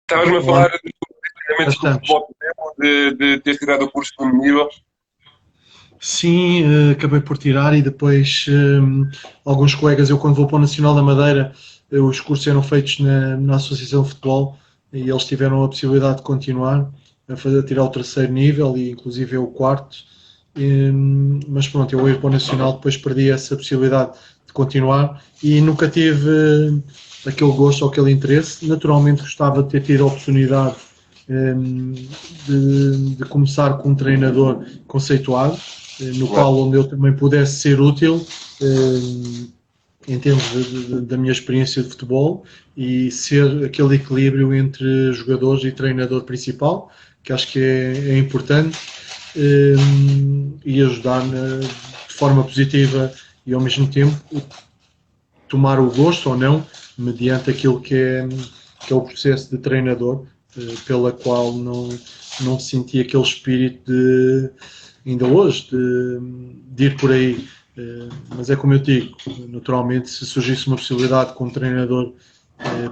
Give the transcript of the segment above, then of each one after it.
Estavas-me a Olá, falar dos cá treinamentos do estamos. futebol de teres tirado o curso de nível. Sim, acabei por tirar e depois alguns colegas, eu quando vou para o Nacional da Madeira, os cursos eram feitos na Associação de Futebol e eles tiveram a possibilidade de continuar a tirar o terceiro nível e inclusive o quarto. Mas pronto, eu ir para o Nacional depois perdi essa possibilidade de continuar e nunca tive aquele gosto ou aquele interesse. Naturalmente gostava de ter tido a oportunidade de começar com um treinador conceituado, no qual Claro. onde eu também pudesse ser útil em termos da minha experiência de futebol e ser aquele equilíbrio entre jogadores e treinador principal, que acho que é importante, e ajudar de forma positiva e ao mesmo tempo tomar o gosto ou não, mediante aquilo que é o processo de treinador, pela qual não senti aquele espírito de, ainda hoje, de ir por aí. Mas é como eu digo, naturalmente, se surgisse uma possibilidade com um treinador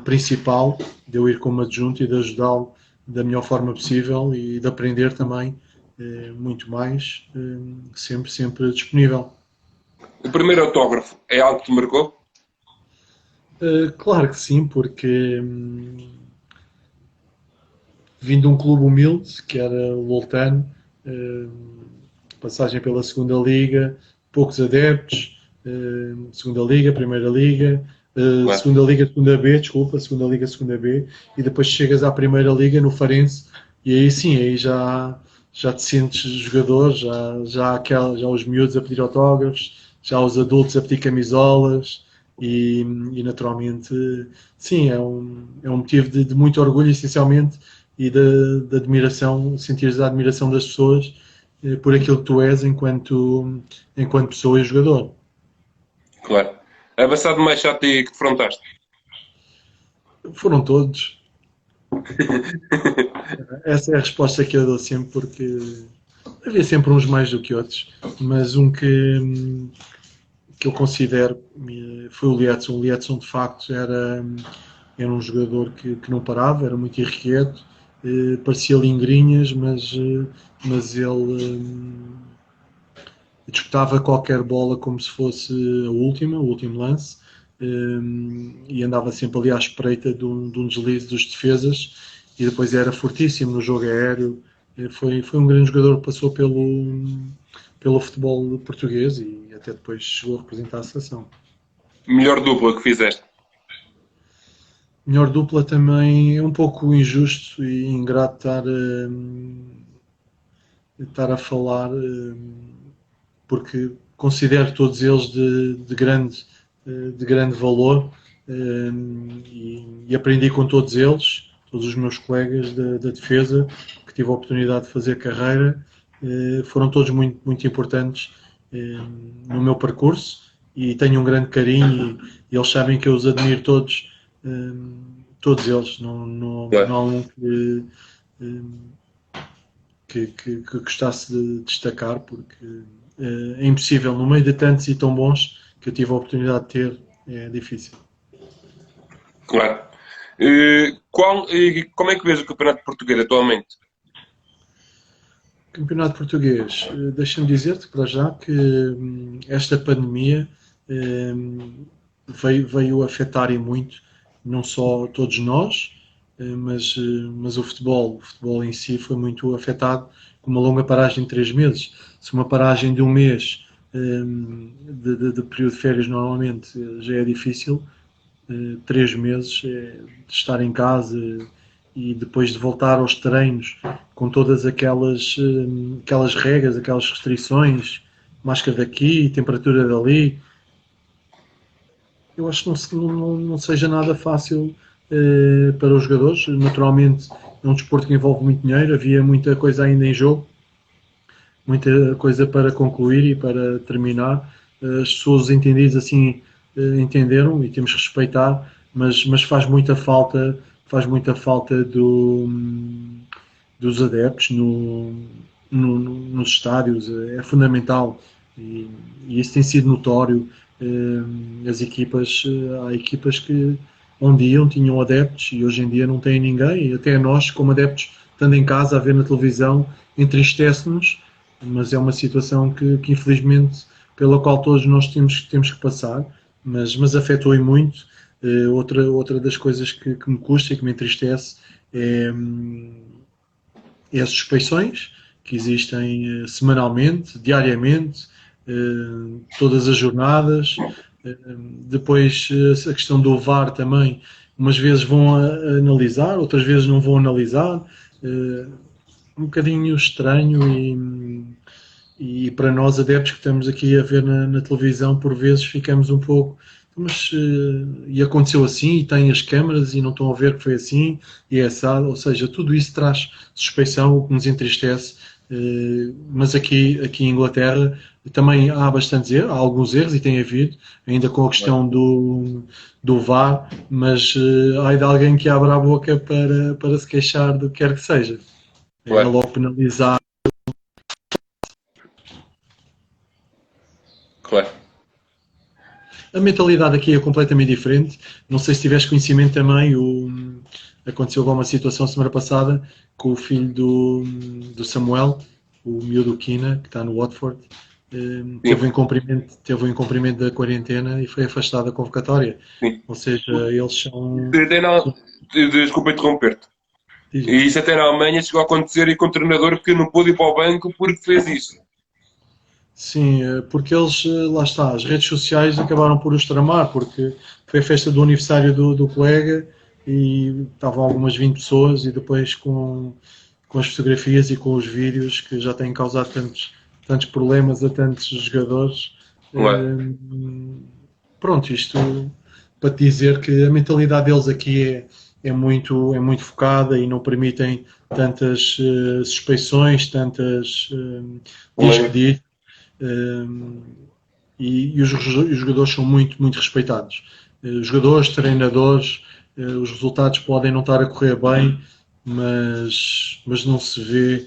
principal, de eu ir como adjunto e de ajudá-lo da melhor forma possível e de aprender também muito mais, sempre disponível. O primeiro autógrafo é algo que te marcou? Claro que sim, porque vim de um clube humilde, que era o Loltano, eh, passagem pela segunda Liga, poucos adeptos, segunda Liga, primeira Liga, Claro. segunda Liga, segunda B, desculpa, segunda Liga, segunda B, e depois chegas à primeira Liga no Farense, e aí sim, aí já te sentes jogador, já os miúdos a pedir autógrafos, já os adultos a pedir camisolas, e naturalmente, sim, é um motivo de muito orgulho, essencialmente, e de admiração, sentires a admiração das pessoas por aquilo que tu és enquanto pessoa e jogador. Claro. Avançado mais chato e que defrontaste. Foram todos. Essa é a resposta que eu dou sempre, porque havia sempre uns mais do que outros, mas um que eu considero foi o Lietzson. O Lietzson, de facto, era um jogador que não parava, era muito irrequieto, parecia lingrinhas, mas ele disputava qualquer bola como se fosse a última, o último lance, e andava sempre ali à espreita de um deslize dos defesas, e depois era fortíssimo no jogo aéreo. Foi um grande jogador que passou pelo futebol português e até depois chegou a representar a seleção. Melhor dupla que fizeste. Melhor dupla também é um pouco injusto e ingrato estar a falar, porque considero todos eles de grande valor, e aprendi com todos eles, todos os meus colegas da defesa, que tive a oportunidade de fazer carreira, foram todos muito, muito importantes no meu percurso e tenho um grande carinho e eles sabem que eu os admiro todos eles, não Claro. há um que gostasse de destacar, porque é impossível, no meio de tantos e tão bons que eu tive a oportunidade de ter, é difícil. Claro. Como é que vês o Campeonato Português atualmente? Campeonato Português, deixa-me dizer-te para já que esta pandemia veio afetar e muito, não só todos nós, mas o futebol em si foi muito afetado com uma longa paragem de 3 meses. Se uma paragem de um mês de período de férias normalmente já é difícil, 3 meses de estar em casa e depois de voltar aos treinos com todas aquelas regras, aquelas restrições, máscara daqui, temperatura dali, eu acho que não seja nada fácil para os jogadores. Naturalmente é um desporto que envolve muito dinheiro, havia muita coisa ainda em jogo, muita coisa para concluir e para terminar. As pessoas entendidas assim entenderam e temos que respeitar, mas faz muita falta dos adeptos nos estádios, é fundamental e isso tem sido notório. Há equipas onde iam, tinham adeptos e hoje em dia não têm ninguém. E até nós, como adeptos, estando em casa a ver na televisão, entristece-nos, mas é uma situação que infelizmente pela qual todos nós temos que passar, mas afetou-me muito. Outra das coisas que me custa e que me entristece é as suspeições que existem semanalmente, diariamente, todas as jornadas. Depois a questão do VAR também, umas vezes vão analisar, outras vezes não vão analisar. Um bocadinho estranho e para nós adeptos que estamos aqui a ver na televisão, por vezes ficamos um pouco, mas e aconteceu assim, e tem as câmaras e não estão a ver que foi assim, e é assado, ou seja, tudo isso traz suspeição, o que nos entristece. Mas aqui em Inglaterra também há bastantes erros, há alguns erros e tem havido, ainda com a questão do VAR, mas há de alguém que abra a boca para se queixar do que quer que seja. É logo penalizar. Claro. A mentalidade aqui é completamente diferente. Não sei se tiveste conhecimento também, aconteceu alguma situação semana passada com o filho do Samuel, o miúdo Quina, que está no Watford, teve um incumprimento da quarentena e foi afastado da convocatória. Sim. Ou seja, eles são... Desculpa interromper-te. E isso até na Alemanha chegou a acontecer e com o treinador que não pôde ir para o banco porque fez isso. Sim, porque eles, lá está, as redes sociais acabaram por os tramar, porque foi a festa do aniversário do colega e estavam algumas 20 pessoas e depois com as fotografias e com os vídeos que já têm causado tantos problemas a tantos jogadores. Pronto, isto para te dizer que a mentalidade deles aqui é muito focada e não permitem tantas suspeições, tantas diz que diz. E os jogadores são muito respeitados. Jogadores, treinadores, os resultados podem não estar a correr bem, mas não se vê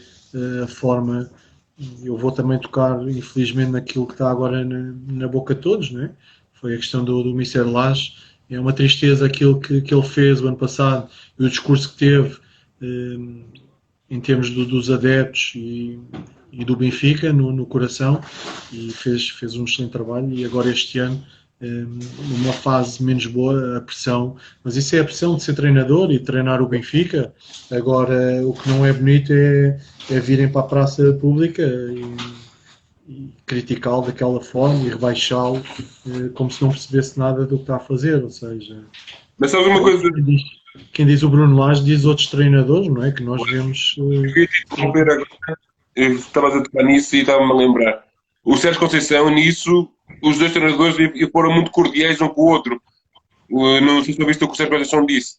a forma. Eu vou também tocar, infelizmente, naquilo que está agora na boca de todos, né? Foi a questão do Mister Lage. É uma tristeza aquilo que ele fez o ano passado e o discurso que teve em termos dos adeptos e do Benfica no coração, e fez um excelente trabalho. E agora este ano, numa fase menos boa, a pressão, mas isso é a pressão de ser treinador e treinar o Benfica. Agora o que não é bonito é virem para a praça pública e criticá-lo daquela forma e rebaixá-lo como se não percebesse nada do que está a fazer. Ou seja, mas sabes uma coisa? Quem diz o Bruno Lage diz outros treinadores, não é? Que nós vemos. Queria te interromper agora. Eu estavas a tocar nisso e estava-me a lembrar. O Sérgio Conceição, nisso, os dois treinadores foram muito cordiais um com o outro. Não sei se ouviste o que o Sérgio Conceição disse.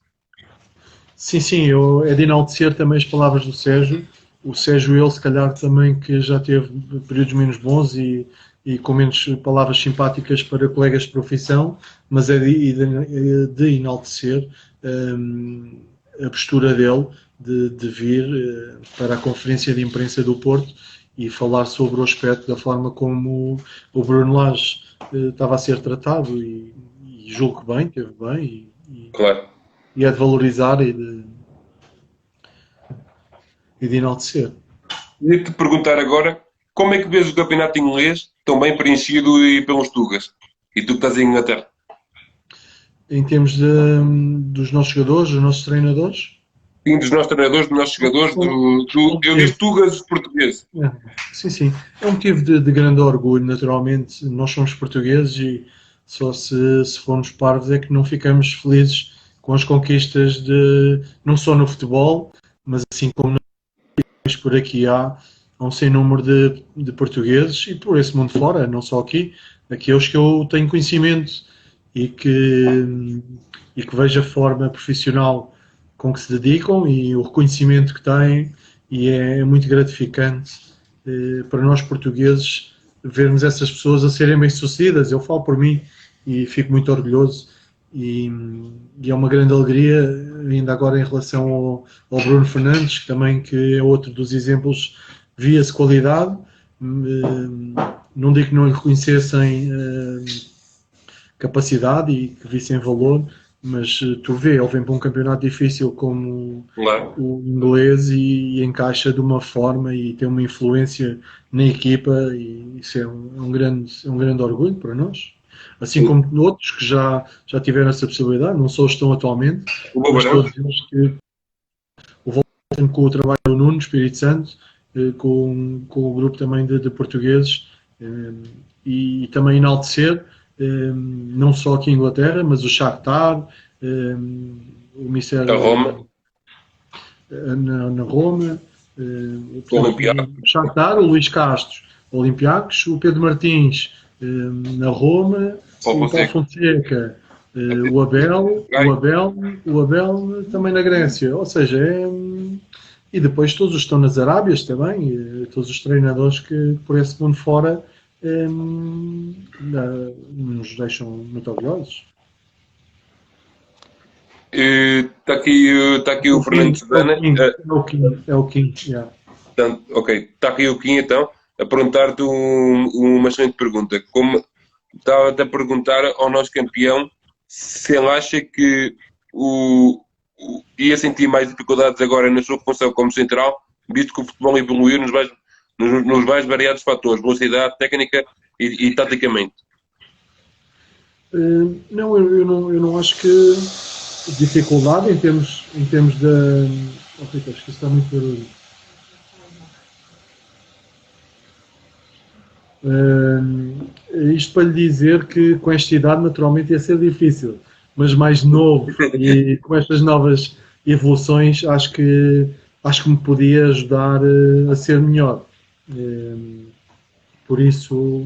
Sim, é de enaltecer também as palavras do Sérgio. O Sérgio, ele, se calhar, também que já teve períodos menos bons e com menos palavras simpáticas para colegas de profissão, mas é de enaltecer a postura dele de vir para a conferência de imprensa do Porto e falar sobre o aspecto da forma como o Bruno Lage estava a ser tratado e julgo que bem, teve bem claro. E é de valorizar e de enaltecer. Queria-te perguntar agora, como é que vês o campeonato inglês tão bem preenchido e pelos Tugas? E tu que estás em Inglaterra? Em termos dos nossos jogadores, dos nossos treinadores? Sim, dos nossos treinadores, dos nossos jogadores, eu disse Tugas dos portugueses. Sim. É um motivo de grande orgulho, naturalmente. Nós somos portugueses e só se formos parvos é que não ficamos felizes com as conquistas não só no futebol, mas assim como por aqui há um sem número de portugueses e por esse mundo fora, não só aqui, aqueles que eu tenho conhecimento e que vejo a forma profissional com que se dedicam e o reconhecimento que têm, e é muito gratificante para nós portugueses vermos essas pessoas a serem bem-sucedidas. Eu falo por mim e fico muito orgulhoso e é uma grande alegria, ainda agora em relação ao Bruno Fernandes, que é outro dos exemplos, via-se qualidade, não digo que não lhe reconhecessem capacidade e que vissem valor, mas tu vê, ele vem para um campeonato difícil como Claro. o inglês e encaixa de uma forma e tem uma influência na equipa e isso é um grande orgulho para nós. Assim como outros que já tiveram essa possibilidade, não só estão atualmente, O mas Bobarão? todos eles que com o trabalho do Nuno Espírito Santo, com o grupo também de portugueses e também enaltecer não só aqui em Inglaterra, mas o Shakhtar, o Mister A Roma? na Roma, O portanto, Olympiacos? o Shakhtar, o Luís Castro, Olympiacos, o Pedro Martins na Roma, Paulo o Paulo Fonseca? Fonseca, o Abel também na Grécia. Ou seja, e depois todos os que estão nas Arábias também, todos os treinadores que por esse mundo fora nos deixam muito orgulhosos. Está aqui o Fernando Susana. É o King, yeah. Portanto, ok, está aqui o Kim então a perguntar-te uma excelente pergunta. Como estava-te a perguntar ao nosso campeão se ele acha que ia sentir mais dificuldades agora na sua função como central, visto que o futebol evoluiu nos mais variados fatores, velocidade, técnica e taticamente. Não, eu não acho que dificuldade em termos de. Oh, Rita, acho que isso está muito barulho. Isto para lhe dizer que com esta idade naturalmente ia ser difícil, mas mais novo e com estas novas evoluções acho que me podia ajudar a ser melhor. Por isso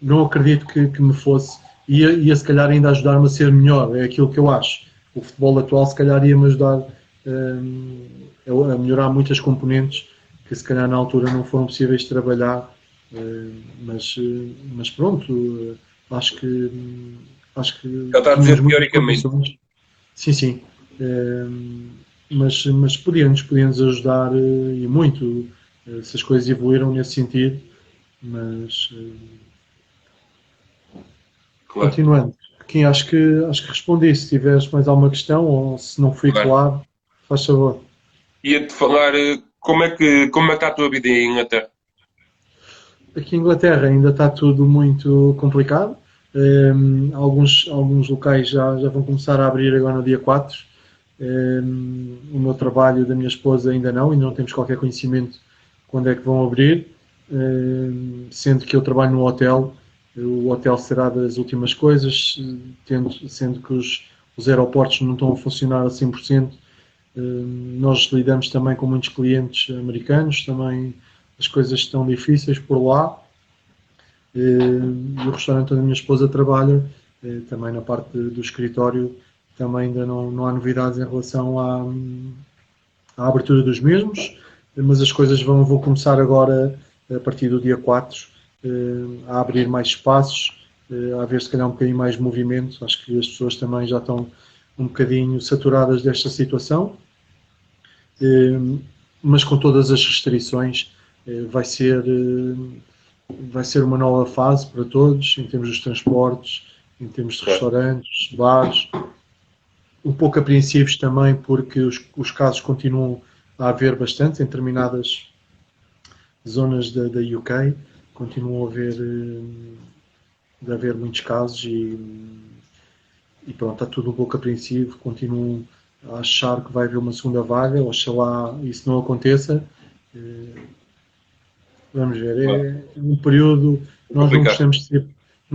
não acredito que me fosse ia se calhar ainda ajudar-me a ser melhor, é aquilo que eu acho. O futebol atual se calhar ia-me ajudar a melhorar muitas componentes que se calhar na altura não foram possíveis de trabalhar. Mas pronto, acho que Já está a dizer teoricamente. Sim, sim. Mas podia-nos ajudar e muito se as coisas evoluíram nesse sentido. Mas Claro. continuando, Kim, acho que respondi. Se tiveres mais alguma questão ou se não fui claro, faz favor. Ia-te falar como é que está a tua vida em Inglaterra? Aqui em Inglaterra ainda está tudo muito complicado. Alguns locais já vão começar a abrir agora no dia 4. O meu trabalho da minha esposa ainda não temos qualquer conhecimento quando é que vão abrir. Sendo que eu trabalho no hotel, o hotel será das últimas coisas, sendo que os aeroportos não estão a funcionar a 100%. Nós lidamos também com muitos clientes americanos, também as coisas estão difíceis por lá. E o restaurante onde a minha esposa trabalha, também na parte do escritório, também ainda não há novidades em relação à abertura dos mesmos, mas as coisas vão começar agora, a partir do dia 4, a abrir mais espaços, a haver se calhar um bocadinho mais de movimento. Acho que as pessoas também já estão um bocadinho saturadas desta situação, mas com todas as restrições vai ser uma nova fase para todos, em termos dos transportes, em termos de restaurantes, bares, um pouco apreensivos também porque os casos continuam a haver bastante em determinadas zonas da UK, continuam a haver muitos casos e pronto, está tudo um pouco apreensivo, continuam a achar que vai haver uma segunda vaga, oxalá isso não aconteça. Vamos ver, é um período, nós não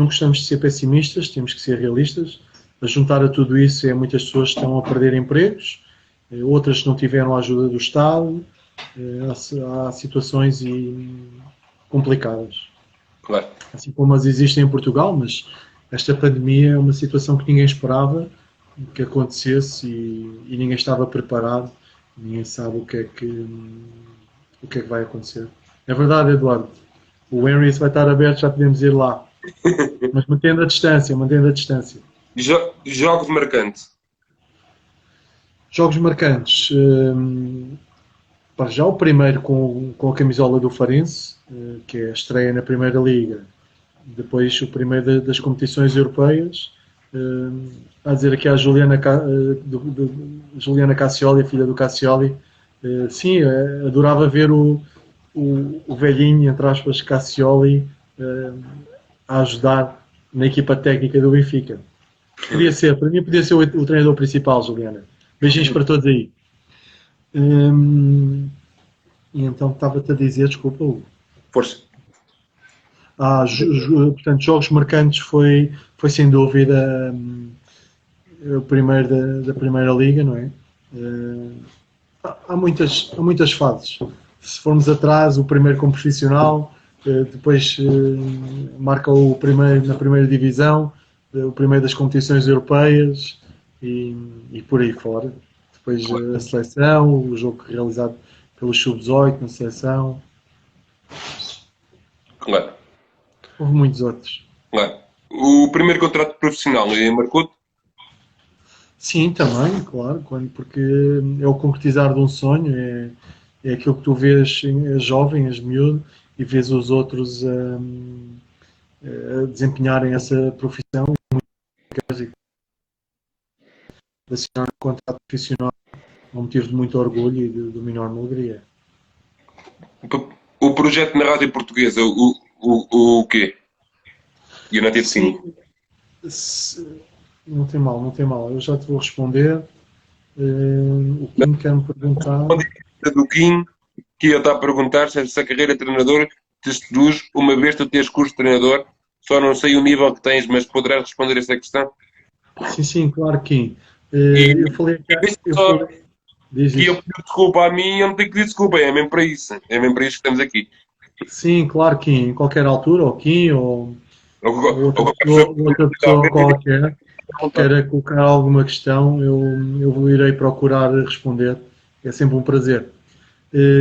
gostamos de ser pessimistas, temos que ser realistas. A juntar a tudo isso, muitas pessoas estão a perder empregos, outras não tiveram a ajuda do Estado, há situações complicadas. Claro. Assim como as existem em Portugal, mas esta pandemia é uma situação que ninguém esperava que acontecesse e ninguém estava preparado, ninguém sabe o que é que vai acontecer. É verdade, Eduardo, o Henrys vai estar aberto, já podemos ir lá, mas mantendo a distância. Jogos marcantes. Jogos marcantes. Para já o primeiro com a camisola do Farense, que é a estreia na Primeira Liga. Depois o primeiro das competições europeias, A dizer aqui à Juliana, Juliana Cassioli, filha do Cassioli, sim, adorava ver o velhinho, entre aspas, Cassioli, a ajudar na equipa técnica do Benfica. Podia ser, para mim podia ser o treinador principal, Juliana. Beijinhos para todos aí. E então estava-te a dizer, desculpa, Hugo. Força. Portanto, jogos marcantes foi sem dúvida o primeiro da Primeira Liga, não é? Há muitas fases. Se formos atrás, o primeiro como profissional, depois marca o primeiro na primeira divisão, o primeiro das competições europeias e por aí fora. Depois a seleção, o jogo realizado pelo Sub-18 na seleção. Claro. Houve muitos outros. Claro. O primeiro contrato profissional marcou-te? Sim, também, claro, porque é o concretizar de um sonho, é aquilo que tu vês, és jovem, és miúdo, e vês os outros a desempenharem essa profissão e assinar um contrato profissional é um motivo de muito orgulho e de uma enorme alegria. O projeto na rádio portuguesa, o quê? United Sim. Não tem mal, não tem mal. Eu já te vou responder. O Kim quer me perguntar. Do Kim, que ele está a perguntar se essa carreira de treinador te seduz uma vez tu tens curso de treinador. Só não sei o nível que tens, mas poderás responder essa questão? Sim, claro, Kim. Eu falei que eu pedi desculpa a mim, eu não tenho que pedir desculpa, é mesmo para isso. É mesmo para isso que estamos aqui. Sim, claro, Kim, em qualquer altura, ou Kim, ou outra pessoa qualquer, queira colocar alguma questão, eu irei procurar responder. É sempre um prazer.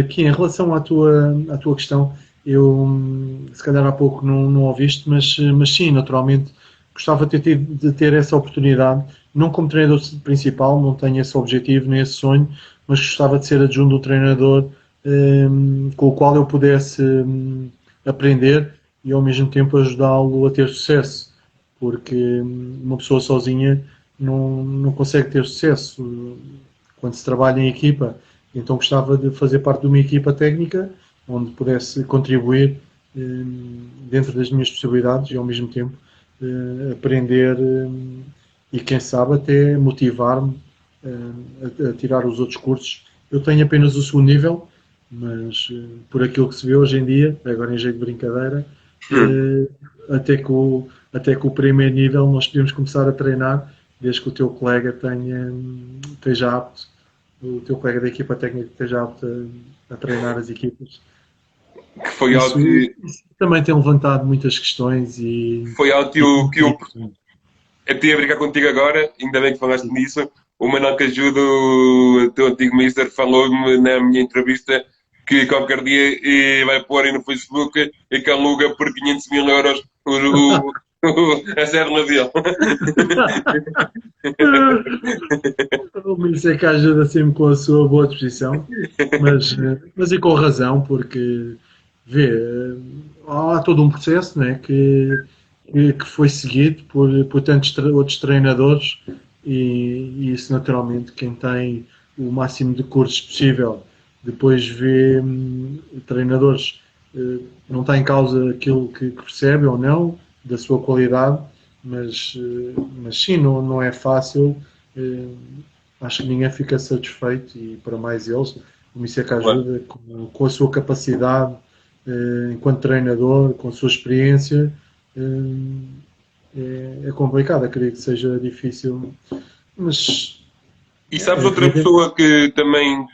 Kim, em relação à tua questão, eu se calhar há pouco não ouviste, mas sim, naturalmente, gostava de ter essa oportunidade, não como treinador principal, não tenho esse objetivo nem esse sonho, mas gostava de ser adjunto do treinador com o qual eu pudesse aprender e ao mesmo tempo ajudá-lo a ter sucesso, porque uma pessoa sozinha não consegue ter sucesso quando se trabalha em equipa. Então gostava de fazer parte de uma equipa técnica onde pudesse contribuir dentro das minhas possibilidades e ao mesmo tempo aprender e quem sabe até motivar-me a tirar os outros cursos. Eu tenho apenas o segundo nível, mas por aquilo que se vê hoje em dia, agora em jeito de brincadeira, até que o primeiro nível nós podemos começar a treinar desde que o teu colega esteja apto, o teu colega da equipa técnica esteja apto a treinar as equipas. Que foi algo que também tem levantado muitas questões e foi algo que eu até a brincar contigo agora, ainda bem que falaste nisso. O Manuel Cajudo, o teu antigo ministro, falou-me na minha entrevista que qualquer dia vai pôr aí no Facebook e que aluga por 500 mil euros a célula dele. O ministro é que ajuda sempre com a sua boa disposição, mas e com razão, porque vê, há todo um processo, né, que foi seguido por tantos outros treinadores e isso naturalmente quem tem o máximo de cursos possível depois vê treinadores, não está em causa aquilo que percebe ou não da sua qualidade, mas sim, não é fácil. Acho que ninguém fica satisfeito e para mais eles o Miseca ajuda com a sua capacidade enquanto treinador, com a sua experiência. É complicado, acredito que seja difícil, mas... E sabes outra pessoa que também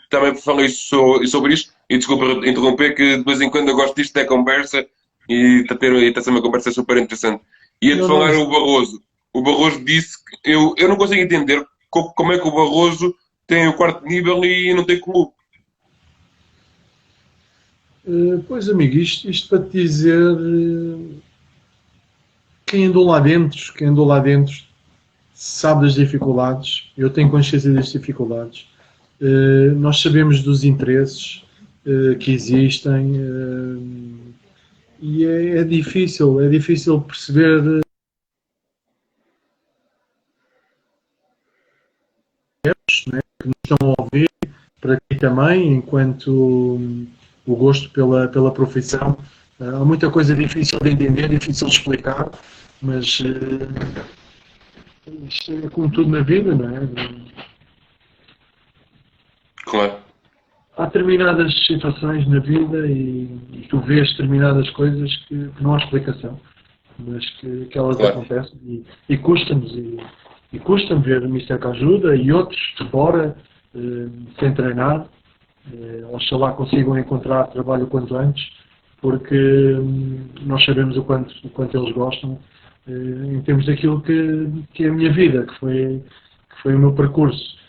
falei sobre isto, e desculpa interromper, que de vez em quando eu gosto disto da conversa e está a ser uma conversa super interessante. Ia-te falar o Barroso. O Barroso disse que eu não consigo entender como é que o Barroso tem o quarto nível e não tem clube. Pois, amigo, isto para te dizer... Quem andou lá dentro sabe das dificuldades, eu tenho consciência das dificuldades, nós sabemos dos interesses que existem e é difícil perceber para ti também, enquanto o gosto pela profissão. Há muita coisa difícil de entender, difícil de explicar, mas isto é como tudo na vida, não é? Claro, Há determinadas situações na vida e tu vês determinadas coisas que não há explicação, mas que elas claro. acontecem e custa-nos. E custa-me ver o Mister que ajuda e outros de fora, sem treinar. Oxalá consigam encontrar trabalho o quanto antes, porque nós sabemos o quanto eles gostam, em termos daquilo que é a minha vida, que foi o meu percurso.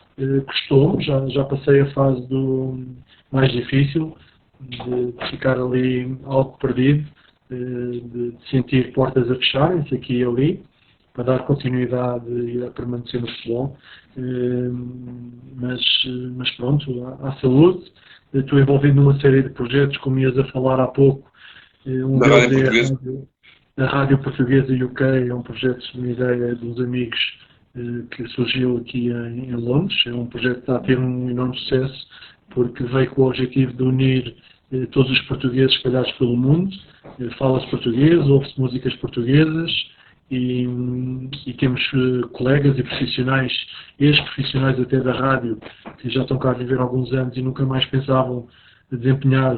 Custou-me, já passei a fase do mais difícil, de ficar ali algo perdido, de sentir portas a fecharem-se aqui e ali, para dar continuidade e a permanecer no futebol. Mas pronto, há saúde. Estou envolvido numa série de projetos, como ias a falar há pouco. Um Da deles rádio é portuguesa. a Rádio Portuguesa UK, é um projeto de uma ideia dos amigos que surgiu aqui em Londres. É um projeto que está a ter um enorme sucesso, porque veio com o objetivo de unir todos os portugueses espalhados pelo mundo. Fala-se português, ouve-se músicas portuguesas, e temos colegas e profissionais, ex-profissionais até da rádio, que já estão cá a viver há alguns anos e nunca mais pensavam desempenhar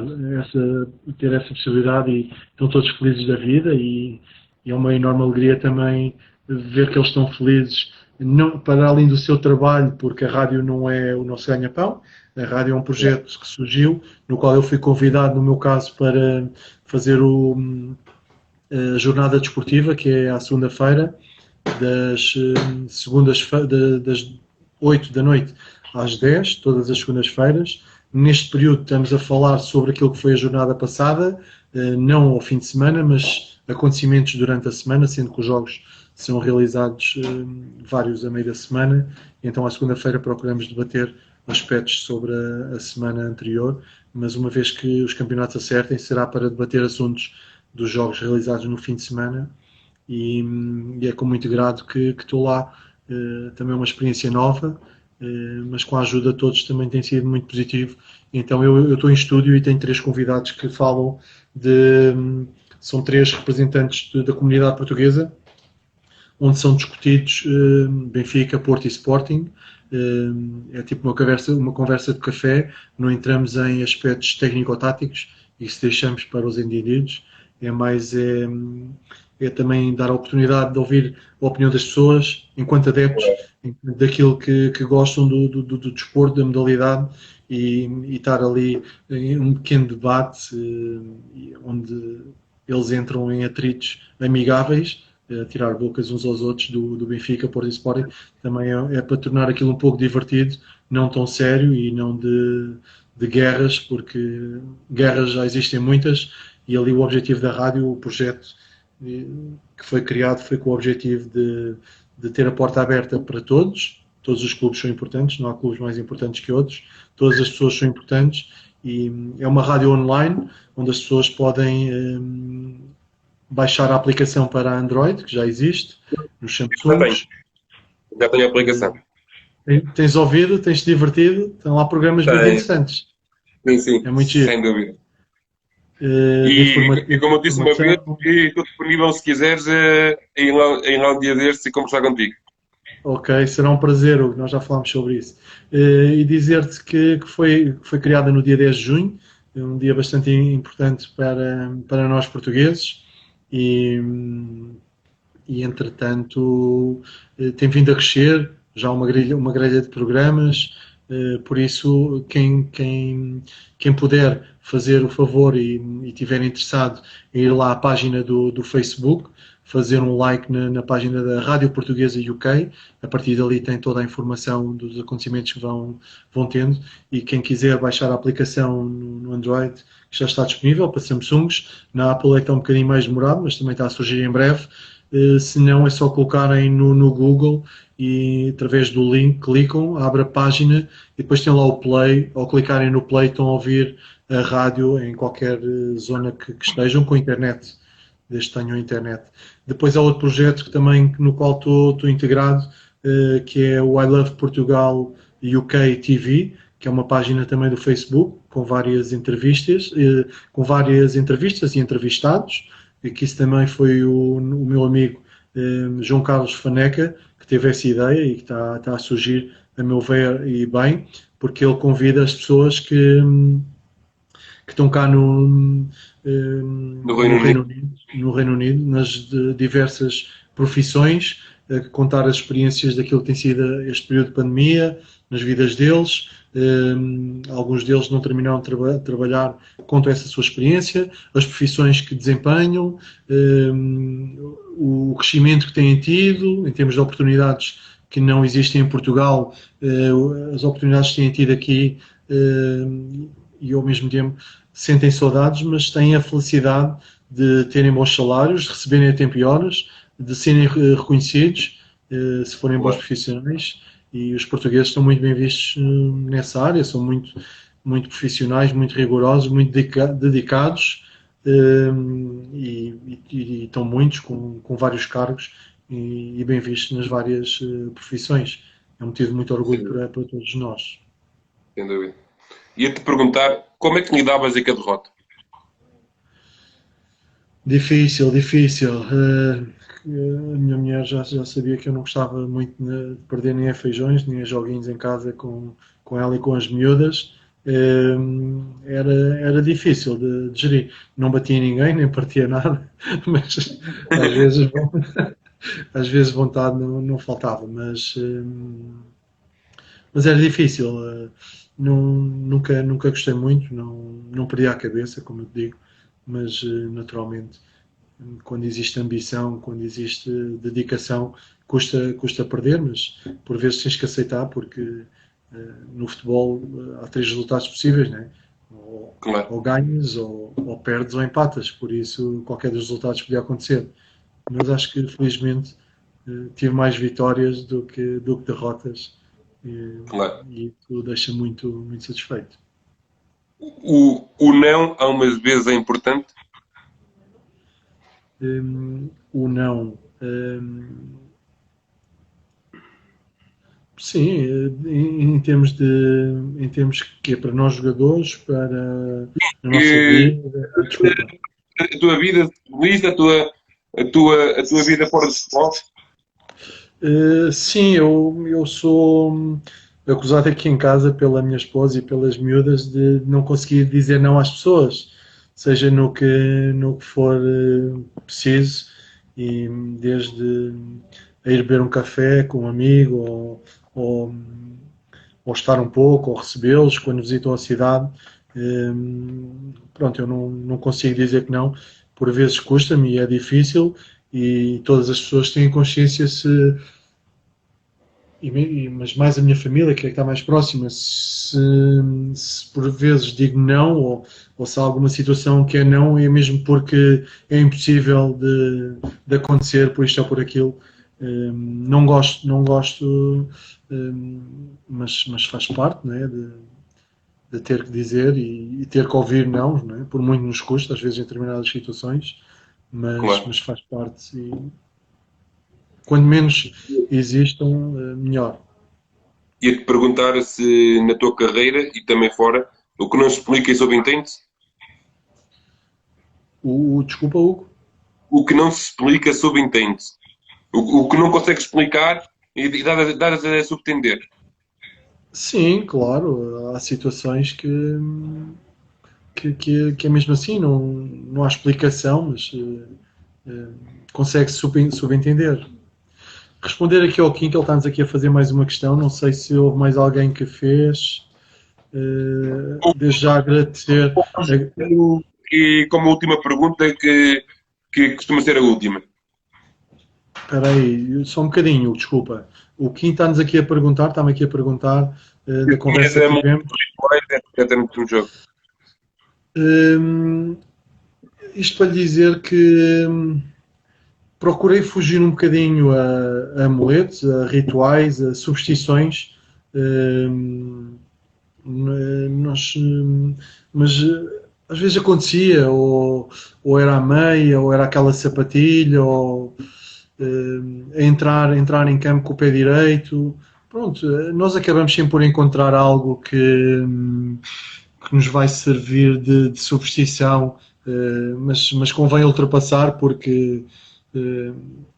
ter essa possibilidade, e estão todos felizes da vida, e é uma enorme alegria também ver que eles estão felizes, não, para além do seu trabalho, porque a rádio não é o nosso ganha-pão. A rádio é um projeto que surgiu, no qual eu fui convidado, no meu caso, para fazer a jornada desportiva, que é à segunda-feira, das 8 da noite às 10, todas as segundas-feiras. Neste período estamos a falar sobre aquilo que foi a jornada passada, não ao fim de semana, mas acontecimentos durante a semana, sendo que os jogos são realizados vários a meio da semana. Então, à segunda-feira procuramos debater aspectos sobre a semana anterior, mas uma vez que os campeonatos acertem, será para debater assuntos dos jogos realizados no fim de semana, e é com muito grado que estou lá. Também é uma experiência nova, mas com a ajuda de todos também tem sido muito positivo. Então eu estou em estúdio e tenho 3 convidados que falam são 3 representantes da comunidade portuguesa, onde são discutidos Benfica, Porto e Sporting. É tipo uma conversa de café, não entramos em aspectos técnico-táticos, isso deixamos para os indivíduos. É mais também dar a oportunidade de ouvir a opinião das pessoas, enquanto adeptos, daquilo que gostam do desporto, da modalidade, e estar ali em um pequeno debate onde eles entram em atritos amigáveis, a tirar bocas uns aos outros do Benfica, Porto e Sporting. Também é para tornar aquilo um pouco divertido, não tão sério, e não de guerras, porque guerras já existem muitas, e ali o objetivo da rádio, o projeto que foi criado, foi com o objetivo de ter a porta aberta para todos. Todos os clubes são importantes, não há clubes mais importantes que outros, todas as pessoas são importantes, e é uma rádio online, onde as pessoas podem baixar a aplicação para Android, que já existe, nos Samsungs. Já tenho a aplicação. Tens ouvido, tens-te divertido, estão lá programas muito interessantes. Sim, é muito giro. Sem dúvida. E como eu disse uma vez, estou disponível, se quiseres, ir lá um dia destes e conversar contigo. Ok, será um prazer, Hugo, nós já falámos sobre isso. E dizer-te que foi criada no dia 10 de junho, um dia bastante importante para nós portugueses, e entretanto tem vindo a crescer, já uma grelha de programas. Por isso, quem puder fazer o favor e estiver interessado em ir lá à página do Facebook, fazer um like na página da Rádio Portuguesa UK, a partir dali tem toda a informação dos acontecimentos que vão tendo, e quem quiser baixar a aplicação no Android, que já está disponível para Samsungs, na Apple é que está um bocadinho mais demorado, mas também está a surgir em breve. Se não, é só colocarem no Google e através do link clicam, abre a página e depois tem lá o play. Ao clicarem no play estão a ouvir a rádio em qualquer zona que estejam com internet, desde que tenham internet. Depois há outro projeto no qual estou integrado, que é o I Love Portugal UK TV, que é uma página também do Facebook, com várias entrevistas e entrevistados, e que isso também foi o meu amigo João Carlos Faneca, que teve essa ideia e que está a surgir, a meu ver, e bem, porque ele convida as pessoas que estão cá No Reino Unido. No Reino Unido, nas diversas profissões, a contar as experiências daquilo que tem sido este período de pandemia, nas vidas deles. Alguns deles não terminaram de trabalhar, contam essa sua experiência, as profissões que desempenham, o crescimento que têm tido, em termos de oportunidades que não existem em Portugal, as oportunidades que têm tido aqui, e ao mesmo tempo sentem saudades, mas têm a felicidade de terem bons salários, de receberem a tempo e horas, de serem reconhecidos, se forem bons profissionais, e os portugueses estão muito bem vistos nessa área, são muito, muito profissionais, muito rigorosos, muito dedicados, e estão muitos com vários cargos e bem vistos nas várias profissões. É um motivo de muito orgulho para todos nós. Sem dúvida. Ia-te perguntar como é que lidavas com a derrota? Difícil. A minha mulher já sabia que eu não gostava muito de perder nem a feijões, nem a joguinhos em casa com ela e com as miúdas. Era difícil de gerir. Não batia ninguém, nem partia nada, mas às vezes vontade não faltava. Mas era difícil. Nunca gostei muito, não perdia a cabeça, como eu te digo, mas naturalmente, quando existe ambição, quando existe dedicação, custa perder, mas por vezes tens que aceitar, porque no futebol há 3 resultados possíveis, né? Ou ganhas, ou perdes, ou empatas, por isso qualquer dos resultados podia acontecer. Mas acho que felizmente tive mais vitórias do que derrotas, e isso deixa muito, muito satisfeito. O não, há umas vezes, é importante? O não. Sim, em termos que é para nós jogadores, para a nossa vida. Desculpa. A tua vida futbolista, a tua vida fora de futebol? Sim, eu sou acusado aqui em casa pela minha esposa e pelas miúdas de não conseguir dizer não às pessoas, seja no que for preciso, e desde a ir beber um café com um amigo, ou estar um pouco, ou recebê-los quando visitam a cidade. Pronto, eu não consigo dizer que não, por vezes custa-me e é difícil, e todas as pessoas têm consciência mas mais a minha família, que é que está mais próxima, se por vezes digo não, ou se há alguma situação que é não, é mesmo porque é impossível de acontecer, por isto ou por aquilo. Não gosto, mas faz parte, né, de ter que dizer e ter que ouvir não, né, por muito nos custa, às vezes em determinadas situações, mas faz parte. E quanto menos existam, melhor. Ia-te perguntar se na tua carreira e também fora, o que não se explica e subentende-se? Desculpa, Hugo? O que não se explica subentende-se. O que não consegue explicar e dar a subentender. Sim, claro. Há situações que é mesmo assim, não há explicação, mas consegue-se subentender. Responder aqui ao Kim, que ele está-nos aqui a fazer mais uma questão. Não sei se houve mais alguém que fez. Desde já agradecer. E como última pergunta, que costuma ser a última. Espera aí, só um bocadinho, desculpa. O Kim está-nos aqui a perguntar, está-me aqui a perguntar da conversa que tivemos. No jogo. Isto para lhe dizer que procurei fugir um bocadinho a amuletos, a rituais, a superstições, mas às vezes acontecia, ou era a meia, ou era aquela sapatilha, ou entrar em campo com o pé direito. pronto, nós acabamos sempre por encontrar algo que nos vai servir de substituição, mas convém ultrapassar porque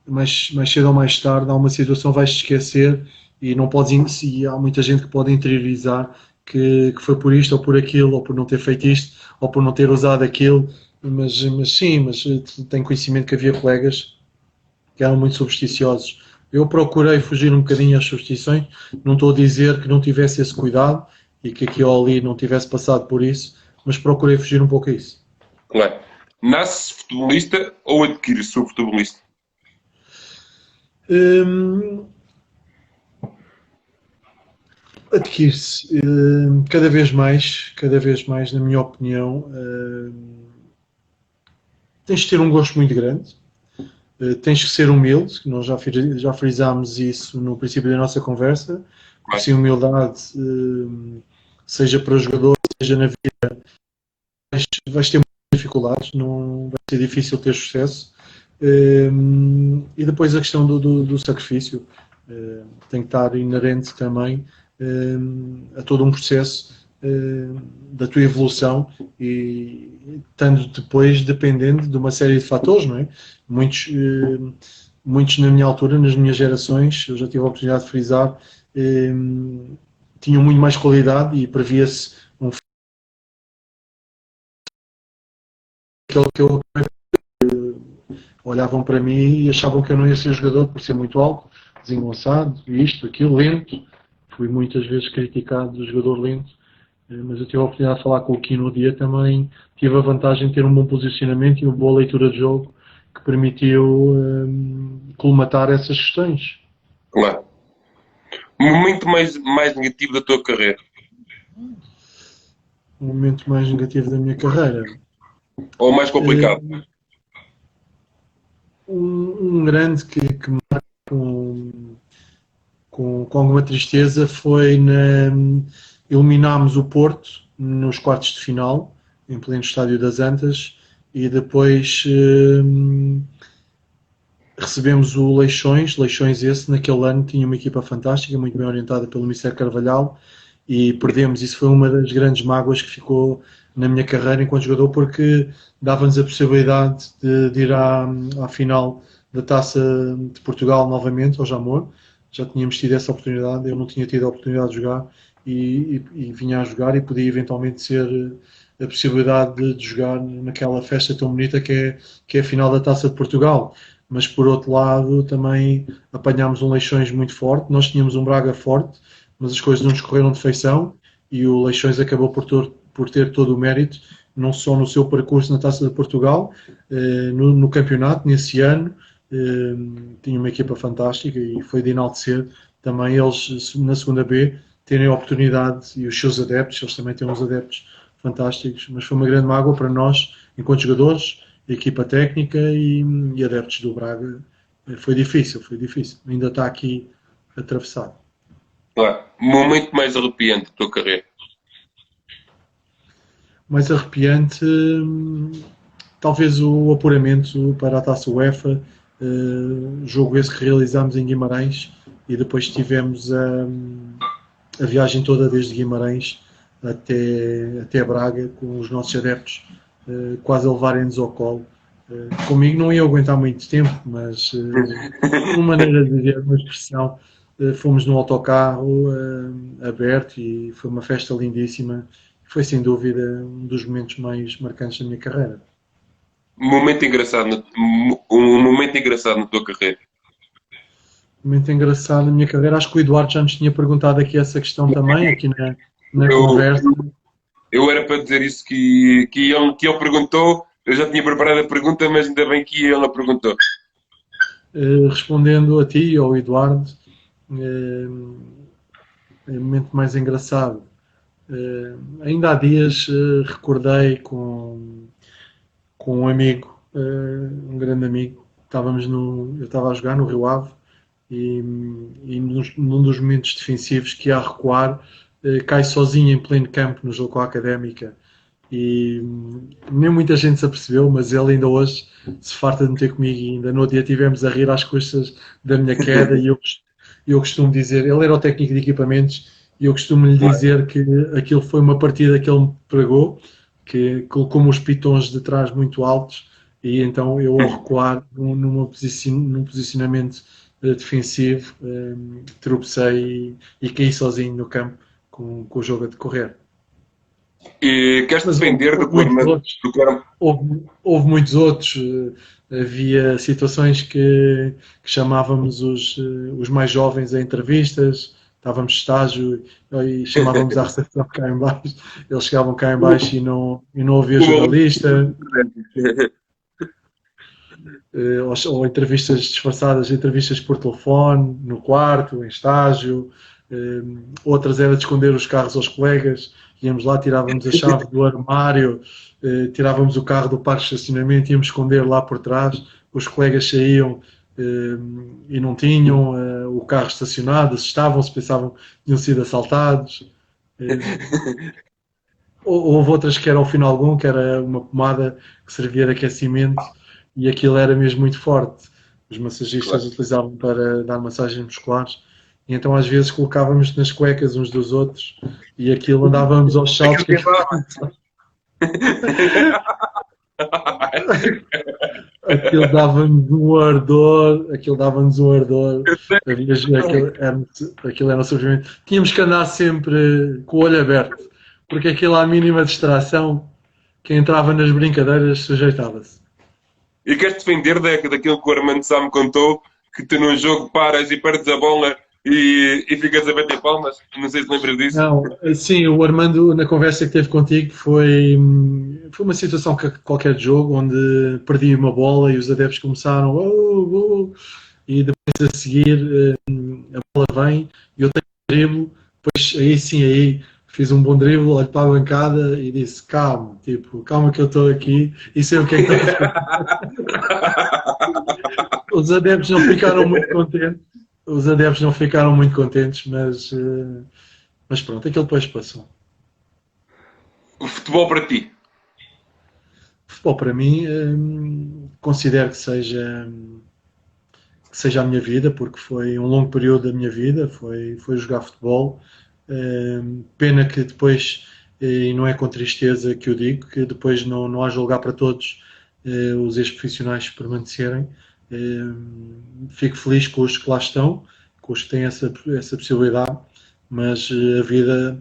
mais cedo ou mais tarde há uma situação que vais esquecer e não podes, e há muita gente que pode interiorizar que foi por isto ou por aquilo, ou por não ter feito isto, ou por não ter usado aquilo, mas sim, mas tenho conhecimento que havia colegas que eram muito supersticiosos. Eu procurei fugir um bocadinho às superstições, não estou a dizer que não tivesse esse cuidado e que aqui ou ali não tivesse passado por isso, mas procurei fugir um pouco a isso. Claro. Nasce futebolista ou adquire-se o futebolista? Hum, Adquire-se cada vez mais, na minha opinião, tens de ter um gosto muito grande, tens que ser humilde, nós já frisámos isso no princípio da nossa conversa, porque Claro. sem humildade, seja para o jogador, seja na vida, vais ter muitas dificuldades, não vai ser difícil ter sucesso. E depois a questão do sacrifício tem que estar inerente também a todo um processo da tua evolução e estando depois dependendo de uma série de fatores, não é? Muitos na minha altura, nas minhas gerações, eu já tive a oportunidade de frisar, tinham muito mais qualidade e previa-se um aquele que eu olhavam para mim e achavam que eu não ia ser jogador por ser muito alto, desengonçado, isto, aquilo, lento. Fui muitas vezes criticado do jogador lento, mas eu tive a oportunidade de falar com o Kino no dia também. Tive a vantagem de ter um bom posicionamento e uma boa leitura de jogo que permitiu colmatar essas questões. Claro. Momento mais negativo da tua carreira? O momento mais negativo da minha carreira. Ou mais complicado? Um grande que marca com alguma tristeza foi eliminámos o Porto nos quartos de final, em pleno Estádio das Antas, e depois recebemos o Leixões esse naquele ano tinha uma equipa fantástica, muito bem orientada pelo Mister Carvalhal, e perdemos. Isso foi uma das grandes mágoas que ficou na minha carreira enquanto jogador, porque dava-nos a possibilidade de ir à final da Taça de Portugal novamente, ao Jamor. Já tínhamos tido essa oportunidade, eu não tinha tido a oportunidade de jogar e vinha a jogar e podia eventualmente ser a possibilidade de jogar naquela festa tão bonita que é a final da Taça de Portugal. Mas por outro lado também apanhámos um Leixões muito forte, nós tínhamos um Braga forte, mas as coisas não nos correram de feição e o Leixões acabou por ter todo o mérito, não só no seu percurso na Taça de Portugal, no campeonato, nesse ano, tinha uma equipa fantástica e foi de enaltecer também eles na segunda B terem a oportunidade e os seus adeptos, eles também têm uns adeptos fantásticos, mas foi uma grande mágoa para nós, enquanto jogadores, equipa técnica e adeptos do Braga. Foi difícil, ainda está aqui atravessado. Claro. Momento mais arrepiante da tua carreira? Mais arrepiante, talvez o apuramento para a Taça UEFA, jogo esse que realizámos em Guimarães e depois tivemos a viagem toda desde Guimarães até Braga, com os nossos adeptos quase a levarem-nos ao colo. Comigo não ia aguentar muito tempo, mas uma maneira de dizer, uma expressão, fomos no autocarro aberto e foi uma festa lindíssima. Foi sem dúvida um dos momentos mais marcantes da minha carreira. Um momento engraçado na tua carreira? Momento engraçado na minha carreira, acho que o Eduardo já nos tinha perguntado aqui essa questão também, aqui na Eu, conversa. eu era para dizer isso que ele perguntou, eu já tinha preparado a pergunta, mas ainda bem que ele a perguntou. Respondendo a ti, ao Eduardo, o momento mais engraçado. Ainda há dias recordei com um amigo, um grande amigo, eu estava a jogar no Rio Ave e num dos momentos defensivos que ia a recuar, cai sozinho em pleno campo no jogo com a Académica e nem muita gente se apercebeu, mas ele ainda hoje se farta de meter comigo e ainda no outro dia tivemos a rir às custas da minha queda e e eu costumo dizer, ele era o técnico de equipamentos, e eu costumo lhe dizer que aquilo foi uma partida que ele me pregou, que colocou-me os pitons de trás muito altos, e então eu ao recuar num posicionamento defensivo, tropecei e caí sozinho no campo com o jogo a decorrer. E queres Mas houve, defender houve muitos outros. do que era Houve muitos outros. Havia situações que chamávamos os mais jovens a entrevistas, estávamos de estágio e chamávamos à recepção cá em baixo. Eles chegavam cá em baixo e não havia uma jornalista, ou entrevistas disfarçadas, entrevistas por telefone, no quarto, em estágio. Outras era de esconder os carros aos colegas. Íamos lá, tirávamos a chave do armário, tirávamos o carro do parque de estacionamento, íamos esconder lá por trás. Os colegas saíam e não tinham o carro estacionado, assustavam-se, pensavam que tinham sido assaltados. Houve outras que era o Finalgon, que era uma pomada que servia de aquecimento, e aquilo era mesmo muito forte. Os massagistas claro. utilizavam para dar massagens musculares, e então às vezes colocávamos nas cuecas uns dos outros, e aquilo andávamos aos saltos. Aquilo dava-nos um ardor, aquilo era um sofrimento. Tínhamos que andar sempre com o olho aberto, porque aquilo, à mínima distração, quem entrava nas brincadeiras sujeitava-se. E queres defender daquilo que o Armando Sá me contou, que tu num jogo paras e perdes a bola e ficas a bater palmas? Não sei se lembras disso. Não, sim, o Armando, na conversa que teve contigo, foi uma situação qualquer de jogo, onde perdi uma bola e os adeptos começaram e depois a seguir a bola vem e eu tenho um drible, depois aí sim, aí fiz um bom drible, olho para a bancada e disse, calma que eu estou aqui e sei o que é que está a fazer. Os adeptos não ficaram muito contentes. Mas pronto, aquilo depois passou. O futebol para ti? O futebol para mim, considero que seja a minha vida, porque foi um longo período da minha vida, foi jogar futebol. Pena que depois, e não é com tristeza que eu digo, que depois não há lugar para todos os ex-profissionais permanecerem. Fico feliz com os que lá estão, com os que têm essa possibilidade, mas a vida,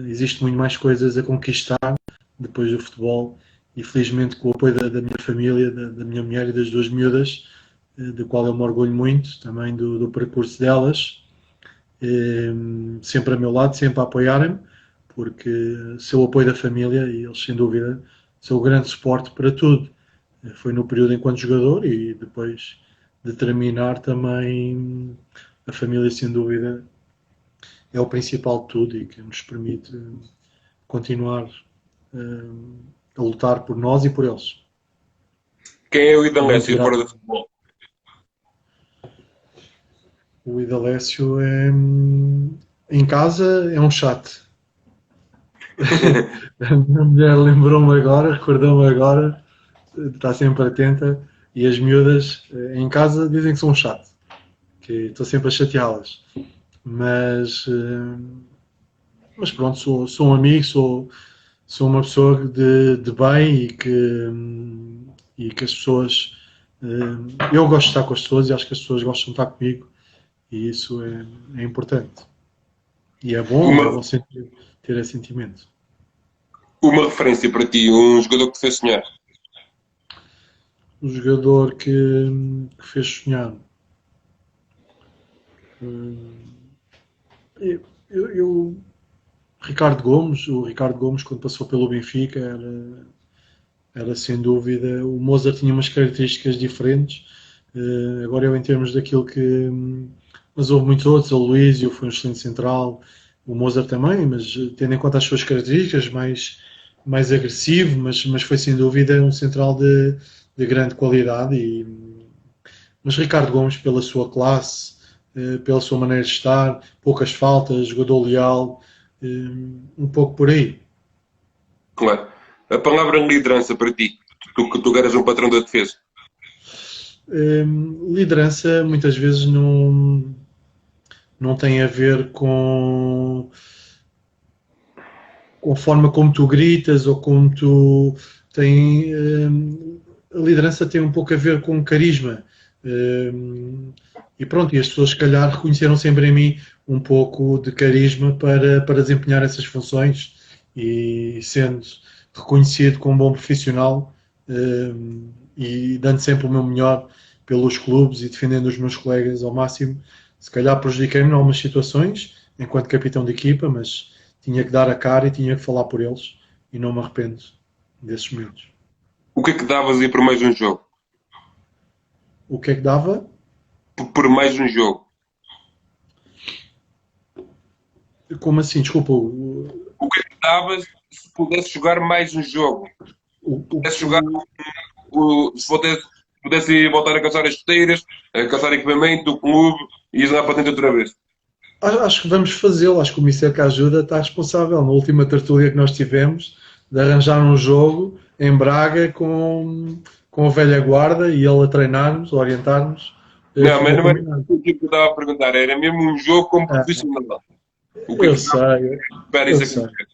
existe muito mais coisas a conquistar depois do futebol, e felizmente com o apoio da minha família, da minha mulher e das duas miúdas, do qual eu me orgulho muito, também do percurso delas, sempre a meu lado, sempre a apoiarem-me, porque seu apoio da família, e eles sem dúvida são o grande suporte para tudo. Foi no período enquanto jogador e depois de terminar também, a família sem dúvida é o principal de tudo e que nos permite continuar a lutar por nós e por eles. Quem é o Idalécio fora do futebol? O Idalécio em casa é um chato. A minha mulher recordou-me agora, está sempre atenta, e as miúdas em casa dizem que sou um chato, que estou sempre a chateá-las. Mas pronto, sou um amigo, sou uma pessoa de bem e que as pessoas. Eu gosto de estar com as pessoas e acho que as pessoas gostam de estar comigo, e isso é importante. E é bom sempre ter esse sentimento. Uma referência para ti, um jogador que te fez sonhar? O jogador que fez sonhar. O Ricardo Gomes, quando passou pelo Benfica, era sem dúvida. O Mozart tinha umas características diferentes. Agora eu, em termos daquilo que. Mas houve muitos outros. O Luísio foi um excelente central, o Mozart também, mas tendo em conta as suas características, mais agressivo, mas foi sem dúvida um central de grande qualidade. Mas Ricardo Gomes, pela sua classe, pela sua maneira de estar, poucas faltas, jogador leal, um pouco por aí. Claro. A palavra liderança para ti, tu eras um patrão da defesa. Liderança muitas vezes não não tem a ver com a forma como tu gritas ou como tu tem a liderança tem um pouco a ver com carisma. E pronto, e as pessoas se calhar reconheceram sempre em mim um pouco de carisma para desempenhar essas funções e sendo reconhecido como bom profissional e dando sempre o meu melhor pelos clubes e defendendo os meus colegas ao máximo. Se calhar prejudiquei-me em algumas situações enquanto capitão de equipa, mas tinha que dar a cara e tinha que falar por eles e não me arrependo desses momentos. O que é que davas aí por mais um jogo? O que é que dava? Por mais um jogo. Como assim? Desculpa. O que é que davas se pudesse jogar mais um jogo? Pudesse jogar, se pudesse voltar a calçar as chuteiras, a calçar equipamento do clube e jogar para dentro outra vez. Acho que vamos fazê-lo. Acho que o Mister que ajuda está responsável. Na última tertúlia que nós tivemos, de arranjar um jogo em Braga com a velha guarda e ele a treinar-nos, a orientar-nos. Não, mas Ficou não era combinado. o que eu estava a perguntar, era mesmo um jogo como profissional. O que é Eu que davas sei, para eu isso sei. acontecer?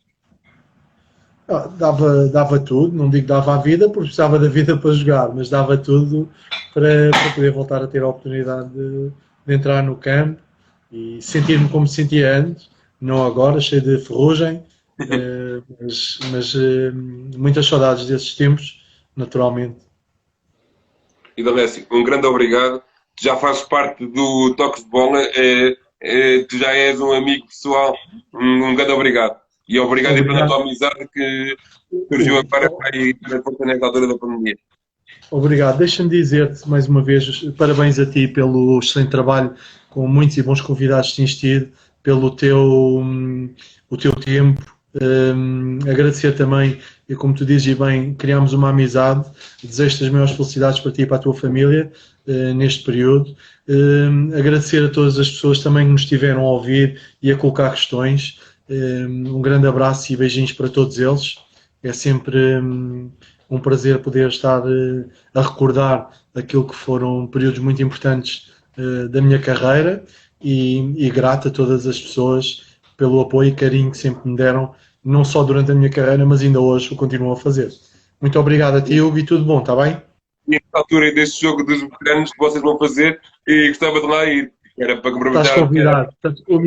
Dava tudo, não digo que dava a vida, porque precisava da vida para jogar, mas dava tudo para poder voltar a ter a oportunidade de entrar no campo e sentir-me como me sentia antes, não agora, cheio de ferrugem, mas muitas saudades desses tempos, naturalmente. E Dalésio, um grande obrigado. Tu já fazes parte do Toques de Bola, tu já és um amigo pessoal. Um grande obrigado. E obrigado aí pela Obrigado. tua amizade que surgiu agora aí nesta altura da pandemia. Obrigado. Deixa-me dizer-te mais uma vez parabéns a ti pelo excelente trabalho, com muitos e bons convidados que tens tido, pelo o teu tempo. Agradecer também, e como tu dizes bem, criámos uma amizade. Desejo-te as maiores felicidades para ti e para a tua família neste período. Agradecer a todas as pessoas também que nos estiveram a ouvir e a colocar questões. Um grande abraço e beijinhos para todos eles. É sempre um prazer poder estar a recordar aquilo que foram períodos muito importantes da minha carreira e grato a todas as pessoas pelo apoio e carinho que sempre me deram, não só durante a minha carreira, mas ainda hoje o continuo a fazer. Muito obrigado a ti, Hugo, e tudo bom, está bem? E nesta altura deste jogo dos veteranos que vocês vão fazer, e gostava de lá ir. Era para Estás aproveitar que era. convidado. Portanto, o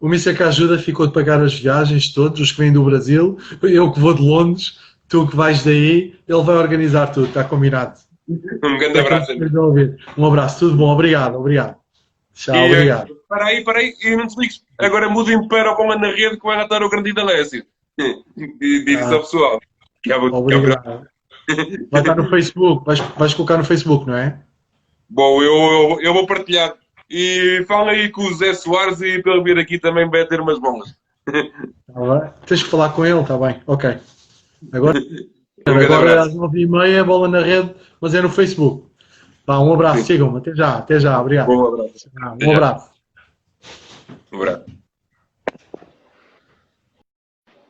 Mister que ajuda ficou de pagar as viagens todos, os que vêm do Brasil, eu que vou de Londres, tu que vais daí, ele vai organizar tudo, está combinado. Um grande abraço. Um abraço, tudo bom, obrigado, obrigado. Tchau, E obrigado. para aí, e não desligues. Agora mudem para o Bola na Rede que vai estar o grande Alessio. Diz isso ao pessoal. Obrigado. Vai estar no Facebook, vais colocar no Facebook, não é? Bom, eu vou partilhar. E fala aí com o Zé Soares e para ele vir aqui também vai ter umas bolas. Tens que falar com ele, está bem, ok. Agora Um grande Agora às abraço. 9h30, bola na rede, mas é no Facebook. Vá, um abraço, Sim. sigam-me. Até já, obrigado. Bom abraço. Um abraço. Um abraço.